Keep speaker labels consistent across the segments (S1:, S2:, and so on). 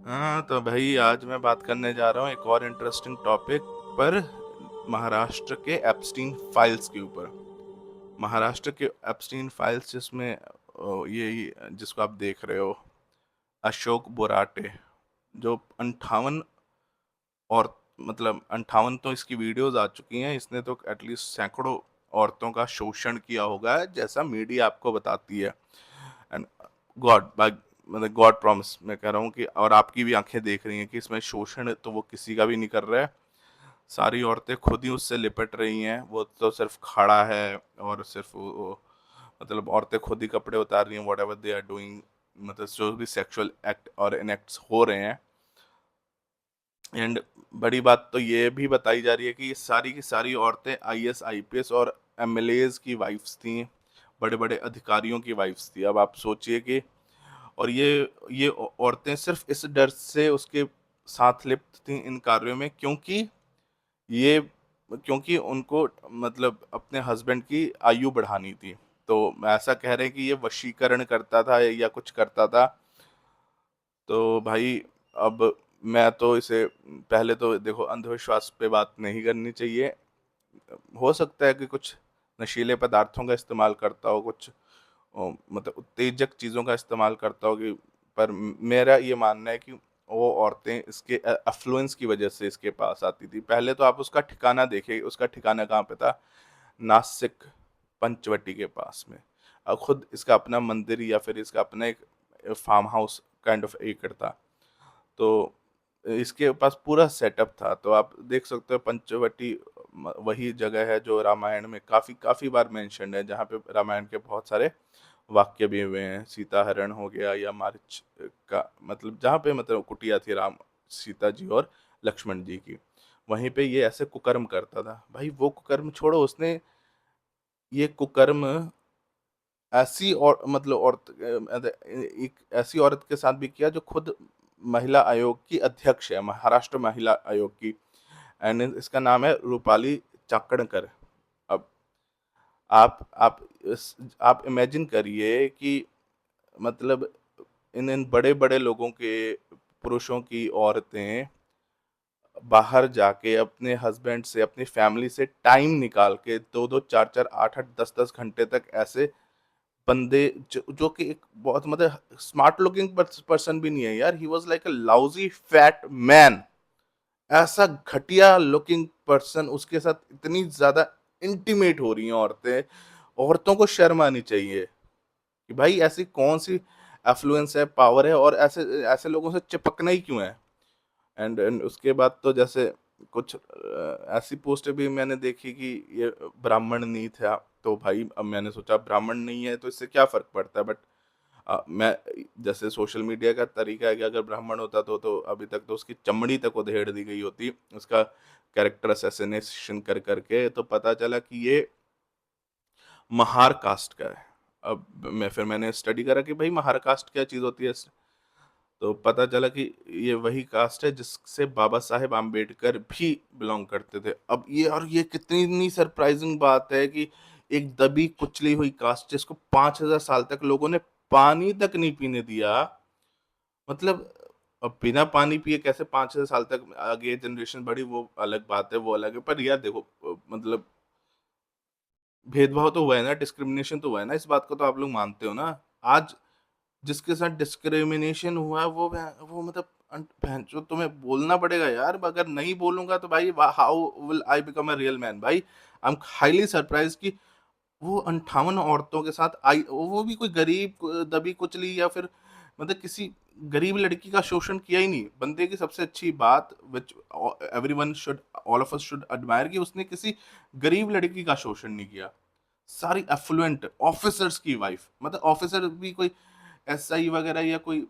S1: हाँ, तो भाई आज मैं बात करने जा रहा हूँ एक और इंटरेस्टिंग टॉपिक पर, महाराष्ट्र के एप्स्टीन फाइल्स के ऊपर। महाराष्ट्र के एप्स्टीन फाइल्स जिसमें जिसको आप देख रहे हो, अशोक बोराटे, जो 58 और मतलब 58 तो इसकी वीडियोस आ चुकी हैं। इसने तो एटलीस्ट सैकड़ों औरतों का शोषण किया होगा, जैसा मीडिया आपको बताती है। एंड गॉड बाय मतलब गॉड प्रॉमिस मैं कह रहा हूँ कि, और आपकी भी आंखें देख रही हैं कि इसमें शोषण तो वो किसी का भी नहीं कर रहा है। सारी औरतें खुद ही उससे लिपट रही हैं। वो तो सिर्फ खड़ा है और सिर्फ मतलब औरतें खुद ही कपड़े उतार रही हैं, whatever they are doing. मतलब जो भी सेक्सुअल एक्ट और इनएक्ट्स हो रहे हैं। एंड बड़ी बात तो ये भी बताई जा रही है कि ये सारी की सारी औरतें आईएएस आईपीएस और एमएलएज की वाइफ्स थी, बड़े बड़े अधिकारियों की वाइफ्स थी। अब आप सोचिए कि, और ये औरतें सिर्फ इस डर से उसके साथ लिप्त थी इन कार्यों में, ये क्योंकि उनको मतलब अपने हस्बैंड की आयु बढ़ानी थी। तो ऐसा कह रहे हैं कि ये वशीकरण करता था या कुछ करता था। तो भाई, अब मैं तो इसे, पहले तो देखो, अंधविश्वास पे बात नहीं करनी चाहिए। हो सकता है कि कुछ नशीले पदार्थों का इस्तेमाल करता हो, कुछ मतलब उत्तेजक चीज़ों का इस्तेमाल करता हो कि, पर मेरा ये मानना है कि वो औरतें इसके अफ्लुएंस की वजह से इसके पास आती थी। पहले तो आप उसका ठिकाना देखिए, उसका ठिकाना कहाँ पे था? नासिक पंचवटी के पास में। खुद इसका अपना मंदिर या फिर इसका अपना एक फार्म हाउस काइंड ऑफ एकड़ था। तो इसके पास पूरा सेटअप था। तो आप देख सकते हो पंचवटी वही जगह है जो रामायण में काफी काफी बार मेंशन्ड है, जहाँ पे रामायण के बहुत सारे वाक्य भी हुए हैं। सीता हरण हो गया, या मारिच का मतलब जहाँ पे मतलब कुटिया थी राम सीता जी और लक्ष्मण जी की, वहीं पे ये ऐसे कुकर्म करता था। भाई वो कुकर्म छोड़ो, उसने ये कुकर्म ऐसी और मतलब औरत एक ऐसी औरत के साथ भी किया जो खुद महिला आयोग की अध्यक्ष है, महाराष्ट्र महिला आयोग की। एंड इसका नाम है रूपाली चाकणकर। अब आप इमेजिन करिए कि मतलब इन इन बड़े बड़े लोगों के, पुरुषों की औरतें बाहर जाके अपने हस्बैंड से, अपनी फैमिली से टाइम निकाल के दो दो चार चार आठ आठ 10 10 घंटे तक ऐसे बंदे, जो कि एक बहुत मतलब स्मार्ट लुकिंग पर्सन भी नहीं है यार, he was like a lousy fat man. ऐसा घटिया लुकिंग पर्सन, उसके साथ इतनी ज्यादा इंटीमेट हो रही हैं औरतें। औरतों को शर्म आनी चाहिए कि भाई ऐसी कौन सी एफ्लुएंस है, पावर है, और ऐसे ऐसे लोगों से चिपकना ही क्यों है। एंड उसके बाद तो जैसे कुछ ऐसी पोस्ट भी मैंने देखी कि ये ब्राह्मण नहीं था। तो भाई अब मैंने सोचा ब्राह्मण नहीं है तो इससे क्या फर्क पड़ता है, बट मैं, जैसे सोशल मीडिया का तरीका है कि अगर ब्राह्मण होता तो अभी तक तो उसकी चमड़ी तक उधेड़ दी गई होती, उसका कैरेक्टर असैसिनेशन कर करके। तो पता चला कि ये महार कास्ट का है। अब मैंने स्टडी करा कि भाई महार कास्ट क्या चीज होती है। तो पता चला कि ये वही कास्ट है जिससे बाबा साहेब आम्बेडकर भी बिलोंग करते थे। अब ये, और ये कितनी सरप्राइजिंग बात है कि एक दबी कुचली हुई कास्ट जिसको 5000 साल तक लोगों ने पानी तक नहीं पीने दिया। मतलब अब बिना पानी पिए कैसे 5000 साल तक आगे जनरेशन बढ़ी, वो अलग बात है, वो अलग है। पर यार देखो, मतलब भेदभाव तो हुआ है ना, डिस्क्रिमिनेशन तो हुआ है ना, इस बात को तो आप लोग मानते हो ना। आज जिसके साथ डिस्क्रिमिनेशन हुआ है वो मतलब जो तुम्हें बोलना पड़ेगा यार। अगर नहीं बोलूंगा तो भाई, how will I become a real man? भाई आई एम हाईली सरप्राइज कि वो 58 औरतों के साथ आई, वो भी कोई गरीब दबी कुचली या फिर मतलब किसी गरीब लड़की का शोषण किया ही नहीं। बंदे की सबसे अच्छी बात, which everyone should, all of us should admire, कि उसने किसी गरीब लड़की का शोषण नहीं किया। सारी एफ्लुएंट ऑफिसर्स की वाइफ, मतलब ऑफिसर भी कोई एसआई वगैरह या कोई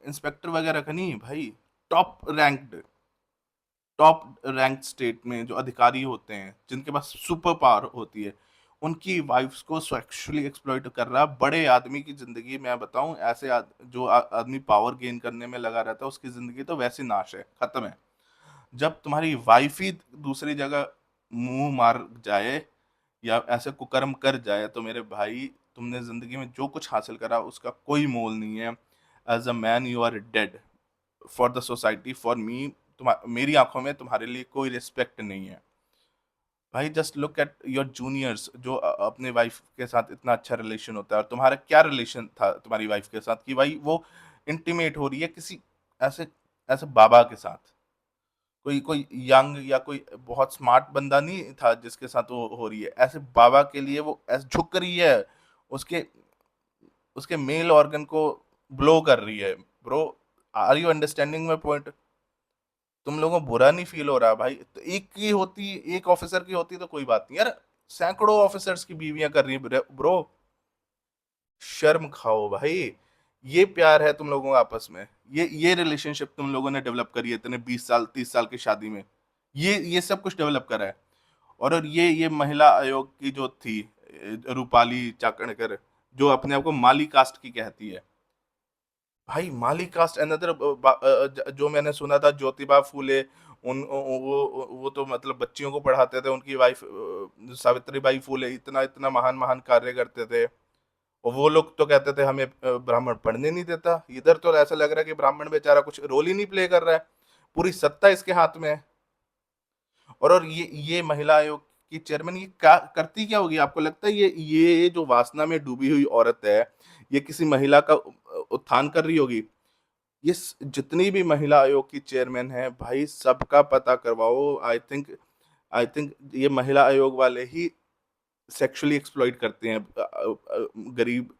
S1: इंस्पेक्टर वगैरह का नहीं भाई, टॉप रैंक स्टेट में जो अधिकारी होते हैं, जिनके पास सुपर पावर होती है, उनकी वाइफ्स को सेक्सुअली एक्सप्लॉइट कर रहा बड़े आदमी की जिंदगी। मैं बताऊं, ऐसे जो आदमी पावर गेन करने में लगा रहता है, उसकी जिंदगी तो वैसे नाश है, खत्म है। जब तुम्हारी वाइफ ही दूसरी जगह मुंह मार जाए या ऐसे कुकर्म कर जाए, तो मेरे भाई, तुमने जिंदगी में जो कुछ हासिल करा उसका कोई मोल नहीं है। As a man you are dead. For the society, for me, मेरी आंखों में तुम्हारे लिए कोई रिस्पेक्ट नहीं है भाई। Just look at your juniors जो अपने वाइफ के साथ इतना अच्छा रिलेशन होता है, और तुम्हारा क्या रिलेशन था तुम्हारी वाइफ के साथ कि भाई वो इंटीमेट हो रही है किसी ऐसे ऐसे बाबा के साथ। कोई कोई यंग या कोई बहुत स्मार्ट बंदा नहीं था जिसके साथ वो हो रही है, ऐसे बाबा के लिए वो ऐसे झुक रही है, उसके उसके मेल ऑर्गन को ब्लो कर रही है। Bro, are you understanding my point? तुम लोगों को बुरा नहीं फील हो रहा भाई? तो एक की होती, एक ऑफिसर की होती तो कोई बात नहीं यार, सैकड़ों ऑफिसर्स की बीवियां कर रही है ब्रो। शर्म खाओ भाई। ये प्यार है तुम लोगों का आपस में? ये रिलेशनशिप तुम लोगों ने डेवलप करी है इतने 20 साल 30 साल की शादी में? ये सब कुछ डेवलप करा है? और ये महिला आयोग की जो थी रूपाली चाकणकर, जो अपने आप को माली कास्ट की कहती है, भाई माली कास्ट अनदर। जो मैंने सुना था ज्योतिबा फूले, वो तो मतलब बच्चियों को पढ़ाते थे, उनकी वाइफ सावित्री बाई फूले इतना इतना महान महान कार्य करते थे, और वो लोग तो कहते थे हमें ब्राह्मण पढ़ने नहीं देता। इधर तो ऐसा लग रहा है कि ब्राह्मण बेचारा कुछ रोल ही नहीं प्ले कर रहा है, पूरी सत्ता इसके हाथ में है। और ये महिला आयोग की चेयरमैन ये क्या करती, क्या होगी आपको लगता है? ये जो वासना में डूबी हुई औरत है, ये किसी महिला का उत्थान कर रही होगी? ये जितनी भी महिला आयोग की चेयरमैन है भाई, सबका पता करवाओ। आई थिंक ये महिला आयोग वाले ही सेक्सुअली एक्सप्लॉइट करते हैं गरीब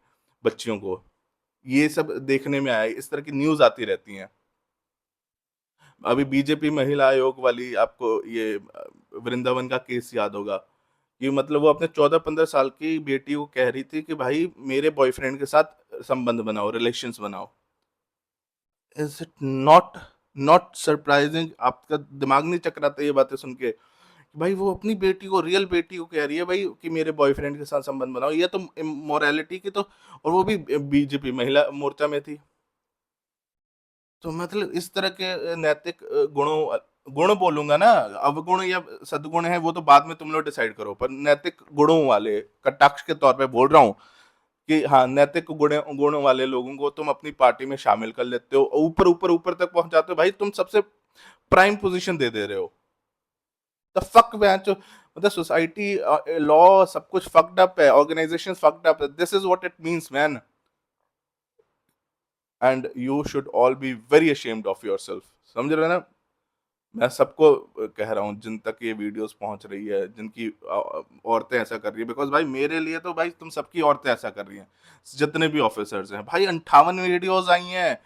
S1: बच्चियों को। ये सब देखने में आया है, इस तरह की न्यूज आती रहती हैं। अभी बीजेपी महिला आयोग वाली आपको ये वृंदावन का केस याद होगा, कि मतलब वो अपने 14-15 साल की बेटी को कह रही थी कि भाई मेरे बॉयफ्रेंड के साथ संबंध बनाओ, रिलेशंस बनाओ। Is it not not surprising? आपका दिमाग नहीं चकराता ये बातें सुन के? भाई वो अपनी बेटी को, रियल बेटी को कह रही है भाई कि मेरे बॉयफ्रेंड के साथ संबंध बनाओ। ये तो मोरालिटी की तो, और वो भी बीजेपी महिला मोर्चा में थी। तो मतलब इस तरह के नैतिक गुण बोलूंगा ना, अवगुण या सद्गुण है वो तो बाद में तुम लोग डिसाइड करो, पर नैतिक गुणों वाले कटाक्ष के तौर पे बोल रहा हूँ कि हाँ, नैतिक गुण वाले लोगों को तुम अपनी पार्टी में शामिल कर लेते हो, ऊपर ऊपर ऊपर तक पहुंच जाते हो भाई, तुम सबसे प्राइम पोजीशन दे रहे हो। द फक मैन, मतलब सोसाइटी, लॉ सब कुछ फक्ड अप है, ऑर्गेनाइजेशन फक्ड अप है। This is what it means man, and you should all be very ashamed of yourself. समझ रहे हो ना? मैं सबको कह रहा हूँ जिन तक ये वीडियोस पहुंच रही है, जिनकी औरतें ऐसा कर रही है, बिकॉज भाई मेरे लिए तो भाई तुम सबकी औरतें ऐसा कर रही हैं, जितने भी ऑफिसर्स हैं भाई। 58 वीडियोस आई हैं,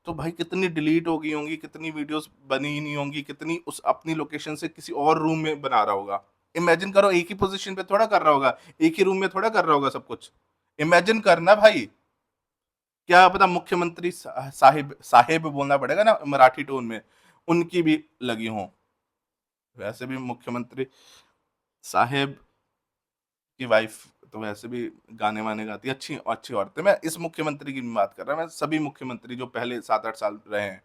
S1: तो भाई कितनी डिलीट हो गई होंगी, कितनी वीडियोस बनी ही नहीं होंगी, कितनी उस अपनी लोकेशन से किसी और रूम में बना रहा होगा। इमेजिन करो, एक ही पोजीशन पे थोड़ा कर रहा होगा, एक ही रूम में थोड़ा कर रहा होगा सब कुछ। इमेजिन करना भाई, क्या पता मुख्यमंत्री साहिब साहेब बोलना पड़ेगा ना मराठी टोन में, उनकी भी लगी हों। वैसे भी मुख्यमंत्री साहेब की वाइफ तो वैसे भी गाने वाने गाती है, अच्छी अच्छी औरतें। मैं इस मुख्यमंत्री की बात कर रहा हूँ, मैं सभी मुख्यमंत्री जो पहले 7-8 साल रहे हैं,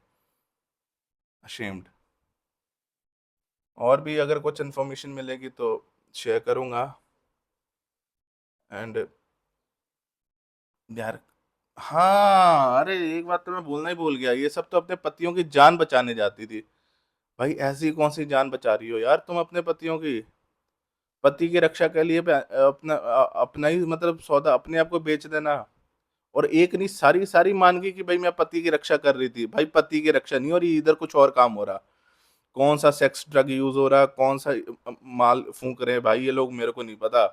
S1: अशेम्ड। और भी अगर कुछ इन्फॉर्मेशन मिलेगी तो शेयर करूंगा। एंड यार, हाँ, अरे एक बात तो मैं बोलना ही भूल गया, ये सब तो अपने पतियों की जान बचाने जाती थी। भाई ऐसी कौन सी जान बचा रही हो यार तुम अपने पतियों की? पति की रक्षा के लिए अपना ही मतलब सौदा, अपने आप को बेच देना। और एक नहीं, सारी सारी मान गई कि भाई मैं पति की रक्षा कर रही थी। भाई पति की रक्षा नहीं हो रही, इधर कुछ और काम हो रहा। कौन सा सेक्स ड्रग यूज हो रहा, कौन सा माल फूंक रहे हैं भाई ये लोग, मेरे को नहीं पता।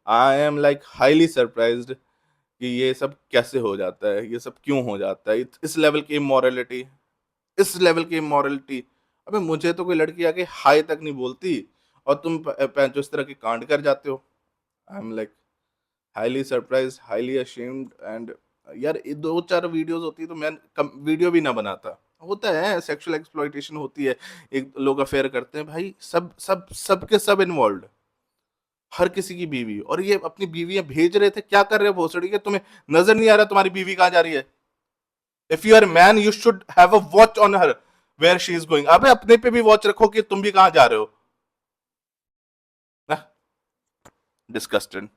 S1: I am like highly surprised कि ये सब कैसे हो जाता है, ये सब क्यों हो जाता है, इस लेवल की इमोरलिटी, इस लेवल की इमोरलिटी। अबे मुझे तो कोई लड़की आके हाय तक नहीं बोलती, और तुम पैंचो इस तरह के कांड कर जाते हो। I am like highly surprise, highly ashamed. And यार ये 2-4 वीडियोस होती तो मैं वीडियो भी ना बनाता। होता है, सेक्सुअल एक्सप्लॉइटेशन होती है, एक लोग अफेयर करते हैं भाई, सब सब सबके सब इन्वॉल्व, हर किसी की बीवी। और ये अपनी बीवियां भेज रहे थे, क्या कर रहे हो भोसड़ी के? तुम्हें नजर नहीं आ रहा तुम्हारी बीवी कहाँ जा रही है? If you are man you should have a watch on her where she is going. अबे अपने पे भी वॉच रखो कि तुम भी कहाँ जा रहे हो ना। डिस्कस्टेड।